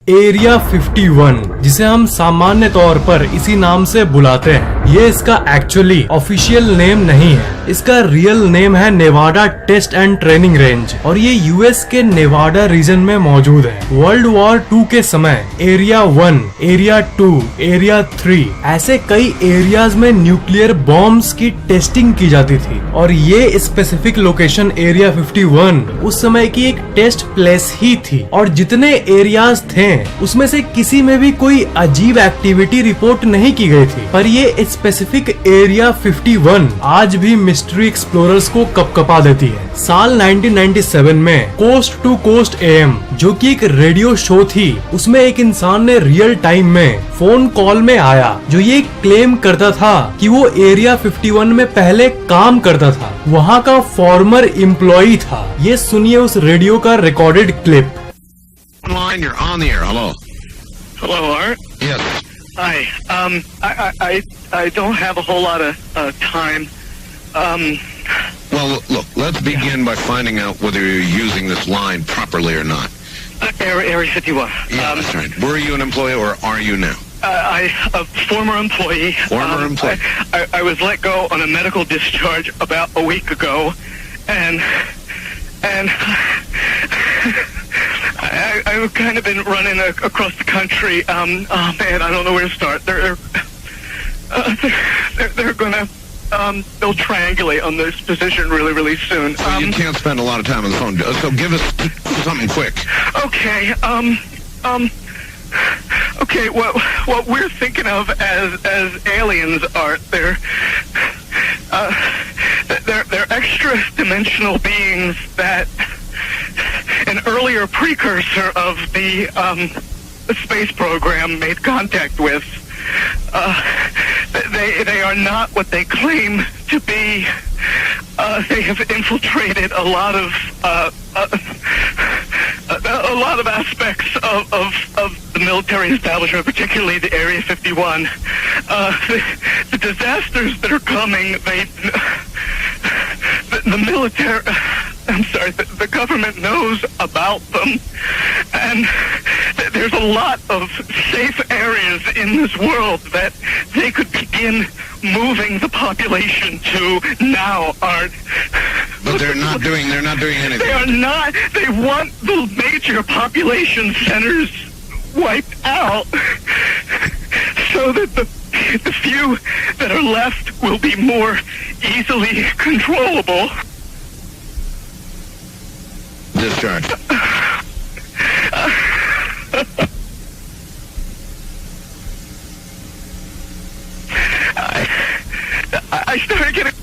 Area 51, जिसे हम सामान्य तौर पर इसी नाम से बुलाते हैं, ये इसका एक्चुअली ऑफिशियल नेम नहीं है। इसका रियल नेम है Nevada test and training range और ये यूएस के नेवाडा रीजन में मौजूद है। वर्ल्ड वॉर 2 के समय एरिया 1, एरिया 2, एरिया 3 ऐसे कई एरियाज में न्यूक्लियर बॉम्ब्स की टेस्टिंग की जाती थी और ये स्पेसिफिक लोकेशन एरिया 51 उस समय की एक टेस्ट प्लेस ही थी। और जितने एरियाज थे उसमें से किसी में भी कोई अजीब एक्टिविटी रिपोर्ट नहीं की गई थी, पर ये स्पेसिफिक एरिया 51 आज भी मिस्ट्री एक्सप्लोरर्स को कपकपा देती है। साल 1997 में कोस्ट टू कोस्ट AM, जो कि एक रेडियो शो थी, उसमें एक इंसान ने रियल टाइम में फोन कॉल में आया जो ये क्लेम करता था कि वो एरिया 51 में पहले काम करता था, वहाँ का फॉर्मर एम्प्लॉई था। ये सुनिए उस रेडियो का recorded clip. Line, you're on the air. Hello. Hello, Art. Yes. Hi. I don't have a whole lot of time. Well, look, let's begin by finding out whether you're using this line properly or not. Area 51. Yeah, that's right. Were you an employee or are you now? A former employee. Former employee. I was let go on a medical discharge about a week ago, and I've kind of been running across the country. Oh man, I don't know where to start. They're gonna they'll triangulate on this position really soon. So you can't spend a lot of time on the phone. So give us something quick. Okay. Okay. What we're thinking of as aliens are they're extra dimensional beings that an earlier precursor of the space program made contact with. They are not what they claim to be. They have infiltrated a lot of aspects of the military establishment, particularly the Area 51. The disasters that are coming, the military, I'm sorry, the government knows about them, and there's a lot of safe areas in this world that they could begin moving the population to now, Art. But they're not doing anything. They are not. They want the major population centers wiped out so that the few that are left will be more easily controllable. Discharge. I started getting.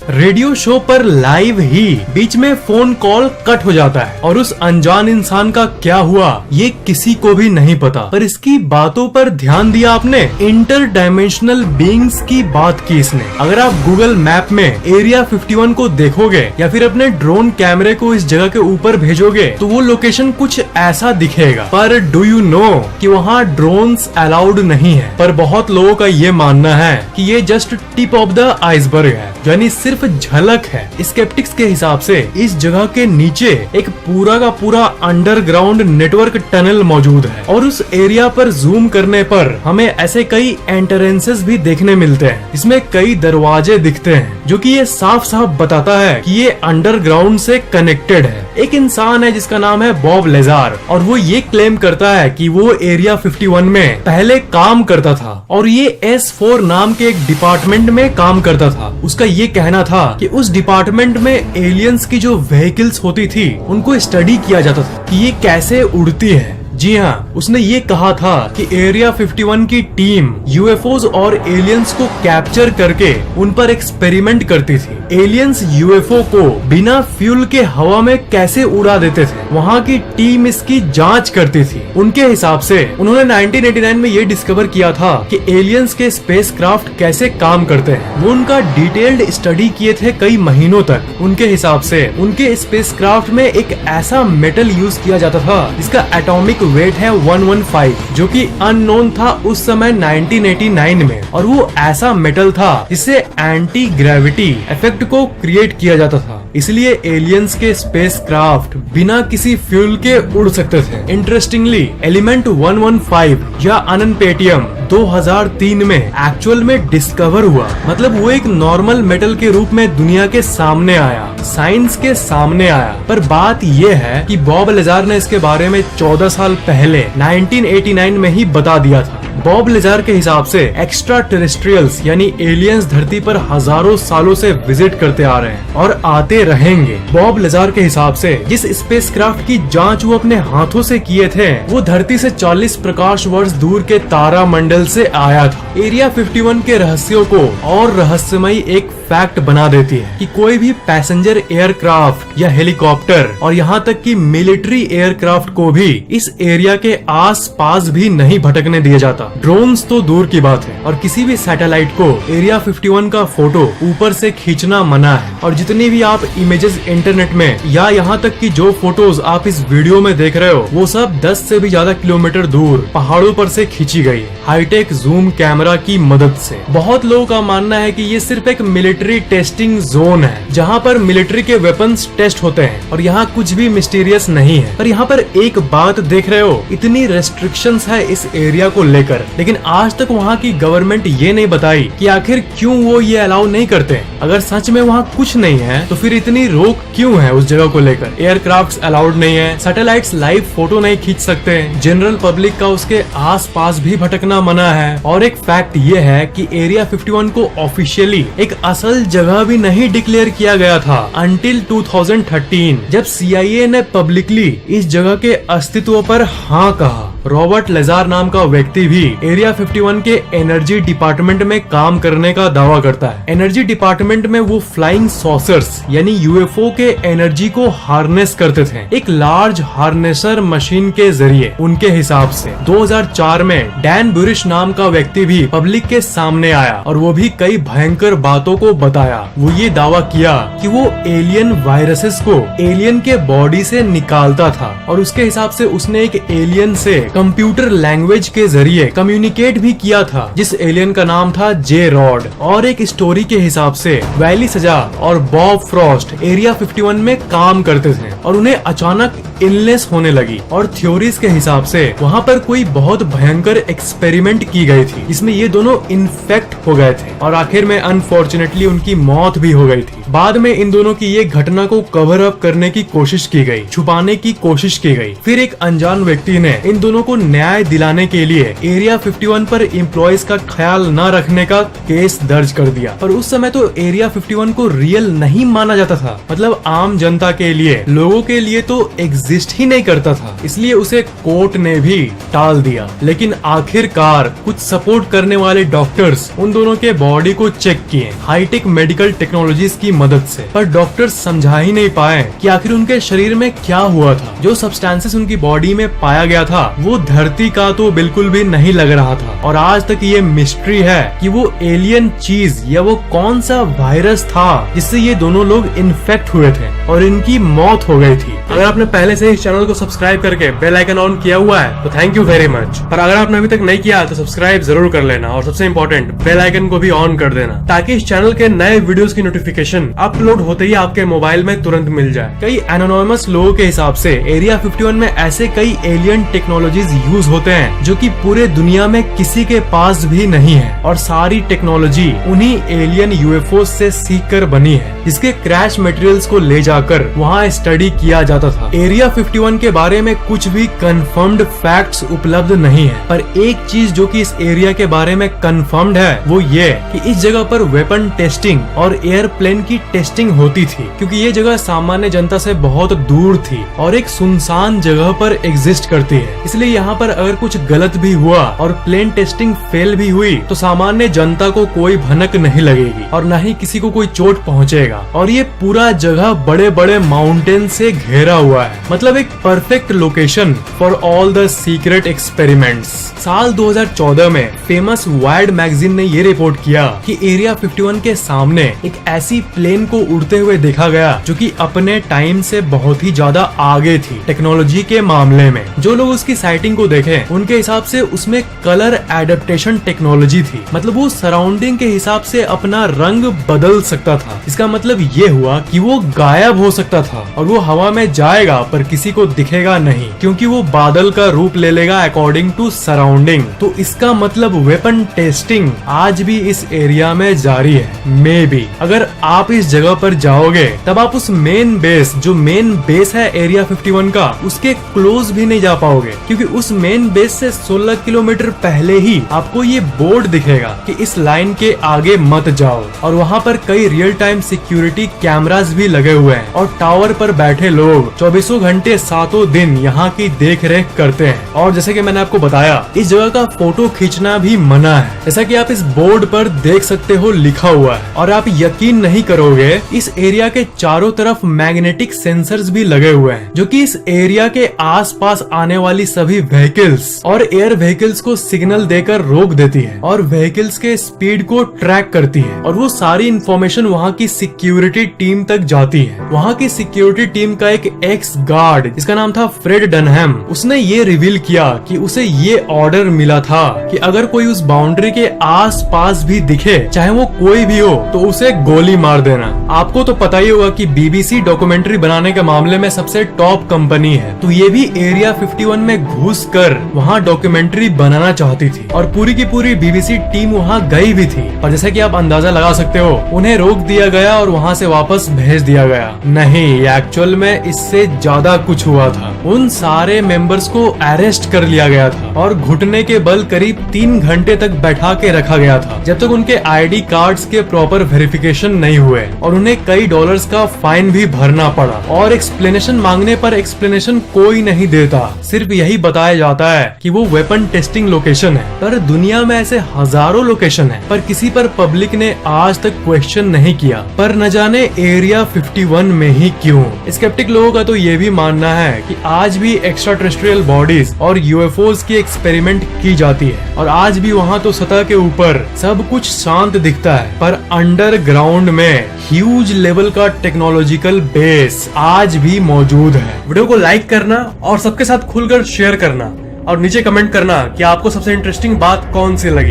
Radio show पर live ही बीच में phone call cut हो जाता है और उस अनजान इंसान का क्या हुआ ये किसी को भी नहीं पता। पर इसकी बातों पर ध्यान दिया आपने? इंटर डायमेंशनल बीइंग्स की बात की इसने। अगर आप गूगल मैप में एरिया 51 को देखोगे या फिर अपने ड्रोन कैमरे को इस जगह के ऊपर भेजोगे तो वो लोकेशन कुछ ऐसा दिखेगा। पर डू यू नो कि वहाँ ड्रोन्स अलाउड नहीं है। पर बहुत लोगों का ये मानना है कि ये just tip of the iceberg है, यानी सिर्फ झलक है। स्केप्टिक्स के हिसाब से इस जगह के नीचे एक पूरा का पूरा अंडरग्राउंड नेटवर्क टनल मौजूद है और उस एरिया पर जूम करने पर हमें ऐसे कई एंट्रेंसेस भी देखने मिलते हैं। इसमें कई दरवाजे दिखते हैं जो कि ये साफ साफ बताता है कि ये अंडरग्राउंड से कनेक्टेड है। एक इंसान है जिसका नाम है बॉब लेजार और वो ये क्लेम करता है कि वो एरिया 51 में पहले काम करता था और ये S4 नाम के एक डिपार्टमेंट में काम करता था। उसका ये कहना था कि उस डिपार्टमेंट में एलियंस की जो व्हीकल्स होती थी उनको स्टडी किया जाता था कि ये कैसे उड़ती है। जी हाँ, उसने ये कहा था कि एरिया 51 की टीम यूएफओज और एलियंस को कैप्चर करके उन पर एक्सपेरिमेंट करती थी। एलियंस यूएफओ को बिना फ्यूल के हवा में कैसे उड़ा देते थे, वहाँ की टीम इसकी जांच करती थी। उनके हिसाब से उन्होंने 1989 में ये डिस्कवर किया था कि एलियंस के स्पेसक्राफ्ट कैसे काम करते हैं। वो उनका डिटेल्ड स्टडी किए थे कई महीनों तक। उनके हिसाब से उनके स्पेसक्राफ्ट में एक ऐसा मेटल यूज किया जाता था जिसका एटॉमिक वेट है 115, जो कि अननोन था उस समय 1989 में। और वो ऐसा मेटल था जिससे एंटी ग्रेविटी इफेक्ट को क्रिएट किया जाता था। इसलिए एलियंस के स्पेसक्राफ्ट बिना किसी फ्यूल के उड़ सकते थे। इंटरेस्टिंगली एलिमेंट 115 या अननपेटियम 2003 में एक्चुअल में डिस्कवर हुआ। मतलब वो एक नॉर्मल मेटल के रूप में दुनिया के सामने आया, साइंस के सामने आया। पर बात ये है कि बॉब लेजार ने इसके बारे में 14 साल पहले 1989 में ही बता दिया था। बॉब लेजार के हिसाब से एक्स्ट्रा टेरेस्ट्रियल्स यानी एलियंस धरती पर हजारों सालों से विजिट करते आ रहे हैं और आते रहेंगे। बॉब लेजार के हिसाब से जिस स्पेसक्राफ्ट की जांच वो अपने हाथों से किए थे वो धरती से 40 प्रकाश वर्ष दूर के तारा मंडल से आया था। एरिया 51 के रहस्यों को और रहस्यमयी एक फैक्ट बना देती है कि कोई भी पैसेंजर एयरक्राफ्ट या हेलीकॉप्टर और यहाँ तक कि मिलिट्री एयरक्राफ्ट को भी इस एरिया के आस पास भी नहीं भटकने दिया जाता। ड्रोन्स तो दूर की बात है और किसी भी सैटेलाइट को एरिया 51 का फोटो ऊपर से खींचना मना है। और जितनी भी आप इमेजेस इंटरनेट में या यहाँ तक कि जो फोटोज आप इस वीडियो में देख रहे हो वो सब 10 से भी ज्यादा किलोमीटर दूर पहाड़ों पर से खींची गई है हाईटेक जूम कैमरा की मदद से। बहुत लोगों का मानना है कि ये सिर्फ एक मिलिट्री टेस्टिंग जोन है जहाँ पर मिलिट्री के वेपन्स टेस्ट होते हैं और यहाँ कुछ भी मिस्टीरियस नहीं है। पर यहाँ पर एक बात देख रहे हो, इतनी रेस्ट्रिक्शंस है इस एरिया को लेकर, लेकिन आज तक वहाँ की गवर्नमेंट ये नहीं बताई कि आखिर क्यों वो ये अलाउ नहीं करते। अगर सच में वहाँ कुछ नहीं है तो फिर इतनी रोक क्यों है उस जगह को लेकर। एयरक्राफ्ट अलाउड नहीं है, सैटेलाइट्स लाइव फोटो नहीं खींच सकते, जनरल पब्लिक का उसके आस पास भी भटकना मना है। और एक फैक्ट ये है कि एरिया 51 को ऑफिशियली एक असल जगह भी नहीं डिक्लेयर किया गया था अंटिल 2013 जब CIA ने पब्लिकली इस जगह के अस्तित्व पर हाँ कहा। रॉबर्ट लेजार नाम का व्यक्ति भी एरिया 51 के एनर्जी डिपार्टमेंट में काम करने का दावा करता है। एनर्जी डिपार्टमेंट में वो फ्लाइंग सॉसर्स यानी UFO के एनर्जी को हार्नेस करते थे एक लार्ज हार्नेसर मशीन के जरिए। उनके हिसाब से 2004 में डैन बुरिश नाम का व्यक्ति भी पब्लिक के सामने आया और वो भी कई भयंकर बातों को बताया। वो ये दावा किया कि वो एलियन वायरसेस को एलियन के बॉडी से निकालता था और उसके हिसाब से उसने एक एलियन से कंप्यूटर लैंग्वेज के जरिए कम्युनिकेट भी किया था जिस एलियन का नाम था जे रॉड। और एक स्टोरी के हिसाब से वैली सजा और बॉब फ्रॉस्ट एरिया 51 में काम करते थे और उन्हें अचानक इलनेस होने लगी और थ्योरीज के हिसाब से वहाँ पर कोई बहुत भयंकर एक्सपेरिमेंट की गई थी जिसमें ये दोनों इन्फेक्ट हो गए थे और आखिर में अनफॉर्चुनेटली उनकी मौत भी हो गई थी। बाद में इन दोनों की ये घटना को कवर अप करने की कोशिश की गई, छुपाने की कोशिश की गई। फिर एक अनजान व्यक्ति ने इन दोनों को न्याय दिलाने के लिए एरिया 51 पर एम्प्लॉयज का ख्याल न रखने का केस दर्ज कर दिया। पर उस समय तो एरिया 51 को रियल नहीं माना जाता था, मतलब आम जनता के लिए, लोगों के लिए तो एग्जिस्ट ही नहीं करता था, इसलिए उसे कोर्ट ने भी टाल दिया। लेकिन आखिरकार कुछ सपोर्ट करने वाले डॉक्टर्स उन दोनों के बॉडी को चेक किए हाईटेक मेडिकल टेक्नोलॉजीज की मदद से, पर डॉक्टर्स समझा ही नहीं पाए कि आखिर उनके शरीर में क्या हुआ था। जो सब्सटेंसेस उनकी बॉडी में पाया गया था वो धरती का तो बिल्कुल भी नहीं लग रहा था और आज तक ये मिस्ट्री है कि वो एलियन चीज या वो कौन सा वायरस था जिससे ये दोनों लोग इन्फेक्ट हुए थे और इनकी मौत हो गई थी। अगर आपने पहले से इस चैनल को सब्सक्राइब करके बेल आइकन ऑन किया हुआ है तो थैंक यू वेरी मच, पर अगर आपने अभी तक नहीं किया तो सब्सक्राइब जरूर कर लेना और सबसे इम्पोर्टेंट बेल आइकन को भी ऑन कर देना ताकि इस चैनल के नए वीडियोस की नोटिफिकेशन अपलोड होते ही आपके मोबाइल में तुरंत मिल जाए। कई एनोनिमस लोगों के हिसाब से एरिया 51 में ऐसे कई एलियन टेक्नोलॉजीज यूज होते हैं जो कि पूरे दुनिया में किसी के पास भी नहीं है और सारी टेक्नोलॉजी उन्हीं एलियन UFO से सीख कर बनी है जिसके क्रैश मटेरियल्स को ले जाकर वहाँ स्टडी किया जाता था। एरिया 51 के बारे में कुछ भी कंफर्म्ड फैक्ट्स उपलब्ध नहीं है, पर एक चीज जो कि इस एरिया के बारे में कंफर्म्ड है वो ये कि इस जगह पर वेपन टेस्टिंग और एयरप्लेन की टेस्टिंग होती थी क्योंकि ये जगह सामान्य जनता से बहुत दूर थी और एक सुनसान जगह पर एग्जिस्ट करती है। इसलिए यहाँ पर अगर कुछ गलत भी हुआ और प्लेन टेस्टिंग फेल भी हुई तो सामान्य जनता को कोई भनक नहीं लगेगी और न ही किसी को कोई चोट पहुँचेगा। और ये पूरा जगह बड़े बड़े माउंटेन से घेरा घेरा हुआ है, मतलब एक perfect location for all the secret experiments. साल 2014 में फेमस वाइड मैगजीन ने ये रिपोर्ट किया कि एरिया 51 के सामने एक ऐसी प्लेन को उड़ते हुए देखा गया जो कि अपने टाइम से बहुत ही ज्यादा आगे थी टेक्नोलॉजी के मामले में। जो लोग उसकी साइटिंग को देखे उनके हिसाब से उसमें कलर एडेप्टेशन टेक्नोलॉजी थी, मतलब वो सराउंडिंग के हिसाब से अपना रंग बदल सकता था। इसका मतलब ये हुआ कि वो गायब हो सकता था और वो हवा में जाएगा पर किसी को दिखेगा नहीं, क्योंकि वो बादल का रूप ले लेगा अकॉर्डिंग टू सराउंडिंग। तो इसका मतलब वेपन टेस्टिंग आज भी इस एरिया में जारी है। मे बी अगर आप इस जगह पर जाओगे तब आप उस मेन बेस, जो मेन बेस है एरिया 51 का, उसके क्लोज भी नहीं जा पाओगे, क्योंकि उस मेन बेस से 16 किलोमीटर पहले ही आपको ये बोर्ड दिखेगा कि इस लाइन के आगे मत जाओ। और वहाँ पर कई रियल टाइम सिक्योरिटी कैमरास भी लगे हुए हैं और टावर पर बैठे लोग 24 घंटे 7 दिन यहाँ की देख रेख करते हैं। और जैसे कि मैंने आपको बताया, इस जगह का फोटो खींचना भी मना है, जैसा कि आप इस बोर्ड पर देख सकते हो लिखा हुआ है। और आप यकीन नहीं करोगे, इस एरिया के चारों तरफ मैग्नेटिक सेंसर्स भी लगे हुए हैं जो कि इस एरिया के आसपास आने वाली सभी व्हीकल्स और एयर व्हीकल्स को सिग्नल देकर रोक देती है और व्हीकल्स के स्पीड को ट्रैक करती है। और वो सारी इंफॉर्मेशन वहाँ की सिक्योरिटी टीम तक जाती है। वहाँ की सिक्योरिटी टीम का एक एक्स गार्ड, जिसका नाम था फ्रेड डनहैम, उसने ये रिवील किया कि उसे ये ऑर्डर मिला था कि अगर कोई उस बाउंड्री के आस पास भी दिखे, चाहे वो कोई भी हो, तो उसे गोली मार देना। आपको तो पता ही होगा कि BBC डॉक्यूमेंट्री बनाने के मामले में सबसे टॉप कंपनी है, तो ये भी एरिया 51 में घुस कर वहाँ डॉक्यूमेंट्री बनाना चाहती थी और पूरी की पूरी BBC टीम वहाँ गई भी थी। और जैसा कि आप अंदाजा लगा सकते हो, उन्हें रोक दिया गया और वहाँ से वापस भेज दिया गया। नहीं, एक्चुअल में इससे ज्यादा कुछ हुआ था। उन सारे मेंबर्स को अरेस्ट कर लिया गया था और घुटने के बल करीब 3 घंटे तक बैठा के रखा गया था, जब तक उनके ID कार्ड्स के प्रॉपर वेरिफिकेशन नहीं हुए। और उन्हें कई डॉलर्स का फाइन भी भरना पड़ा और एक्सप्लेनेशन मांगने पर एक्सप्लेनेशन कोई नहीं देता, सिर्फ यही बताया जाता है कि वो वेपन टेस्टिंग लोकेशन है। पर दुनिया में ऐसे हजारों लोकेशन है, पर किसी पर पब्लिक ने आज तक क्वेश्चन नहीं किया। पर न जाने एरिया 51 में ही क्यों। स्केप्टिक लोगों का तो ये भी मानना है कि आज भी एक्स्ट्रा टेरेस्ट्रियल बॉडीज और UFOs की एक्सपेरिमेंट की जाती है और आज भी वहाँ तो सतह के ऊपर सब कुछ शांत दिखता है, पर अंडरग्राउंड में ह्यूज लेवल का टेक्नोलॉजिकल बेस आज भी मौजूद है। वीडियो को लाइक करना और सबके साथ खुलकर शेयर करना और नीचे कमेंट करना कि आपको सबसे इंटरेस्टिंग बात कौन सी लगी।